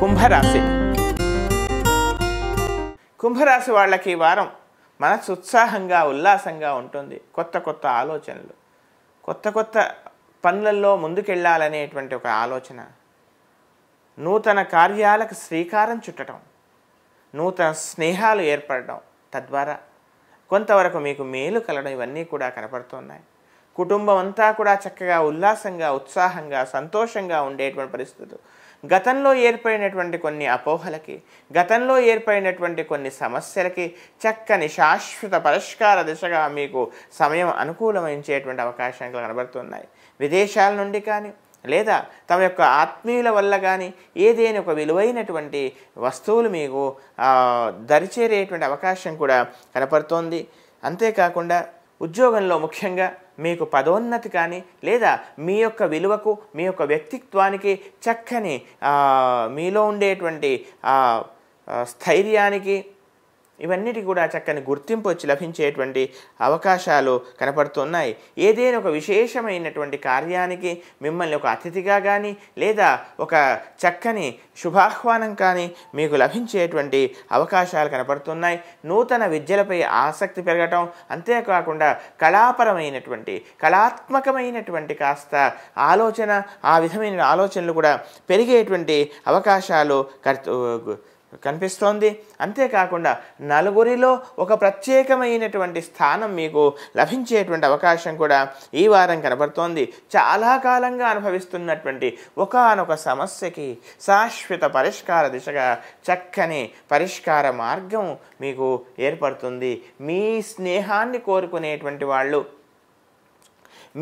కుంభరాశి. కుంభరాశి వాళ్ళకి ఈ వారం మనసు ఉత్సాహంగా ఉల్లాసంగా ఉంటుంది. కొత్త కొత్త ఆలోచనలు, కొత్త కొత్త పనులలో ముందుకెళ్ళాలనేటువంటి ఒక ఆలోచన, నూతన కార్యాలకు శ్రీకారం చుట్టడం, నూతన స్నేహాలు ఏర్పడడం, తద్వారా కొంతవరకు మీకు మేలు కలగడం, ఇవన్నీ కూడా కనపడుతున్నాయి. కుటుంబం అంతా కూడా చక్కగా ఉల్లాసంగా ఉత్సాహంగా సంతోషంగా ఉండేటువంటి పరిస్థితులు, గతంలో ఏర్పడినటువంటి కొన్ని అపోహలకి, గతంలో ఏర్పడినటువంటి కొన్ని సమస్యలకి చక్కని శాశ్వత పరిష్కార దిశగా మీకు సమయం అనుకూలమించేటువంటి అవకాశాలు కనబడుతున్నాయి. విదేశాల నుండి కానీ లేదా తమ యొక్క ఆత్మీయుల వల్ల కానీ ఏదైనా ఒక విలువైనటువంటి వస్తువులు మీకు దరిచేరేటువంటి అవకాశం కూడా కనపడుతోంది. అంతేకాకుండా ఉద్యోగంలో ముఖ్యంగా మీకు పదోన్నతి కానీ లేదా మీ యొక్క విలువకు మీ యొక్క వ్యక్తిత్వానికి చక్కని మీలో ఉండేటువంటి స్థైర్యానికి ఇవన్నిటి కూడా చక్కని గుర్తింపు వచ్చి లభించేటువంటి అవకాశాలు కనపడుతున్నాయి. ఏదైనా ఒక విశేషమైనటువంటి కార్యానికి మిమ్మల్ని ఒక అతిథిగా కానీ లేదా ఒక చక్కని శుభాహ్వానం కానీ మీకు లభించేటువంటి అవకాశాలు కనపడుతున్నాయి. నూతన విద్యలపై ఆసక్తి పెరగటం, అంతేకాకుండా కళాపరమైనటువంటి కళాత్మకమైనటువంటి కాస్త ఆలోచన, ఆ విధమైన ఆలోచనలు కూడా పెరిగేటువంటి అవకాశాలు కనిపిస్తోంది. అంతేకాకుండా నలుగురిలో ఒక ప్రత్యేకమైనటువంటి స్థానం మీకు లభించేటువంటి అవకాశం కూడా ఈ వారం కనబడుతోంది. చాలా కాలంగా అనుభవిస్తున్నటువంటి ఒకానొక సమస్యకి శాశ్వత పరిష్కార దిశగా చక్కని పరిష్కార మార్గం మీకు ఏర్పడుతుంది. మీ స్నేహాన్ని కోరుకునేటువంటి వాళ్ళు,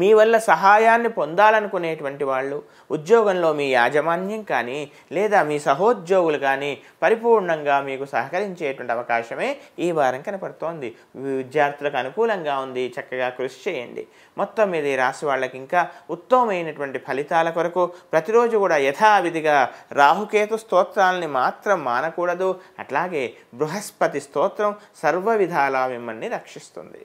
మీ వల్ల సహాయాన్ని పొందాలనుకునేటువంటి వాళ్ళు, ఉద్యోగంలో మీ యాజమాన్యం కానీ లేదా మీ సహోద్యోగులు కానీ పరిపూర్ణంగా మీకు సహకరించేటువంటి అవకాశమే ఈ వారం కనపడుతోంది. విద్యార్థులకు అనుకూలంగా ఉంది, చక్కగా కృషి చేయండి. మొత్తం మీద ఈ రాశి వాళ్ళకి ఇంకా ఉత్తమమైనటువంటి ఫలితాల కొరకు ప్రతిరోజు కూడా యథావిధిగా రాహుకేతు స్తోత్రాలని మాత్రం మానకూడదు. అట్లాగే బృహస్పతి స్తోత్రం సర్వ విధాలా మిమ్మల్ని రక్షిస్తుంది.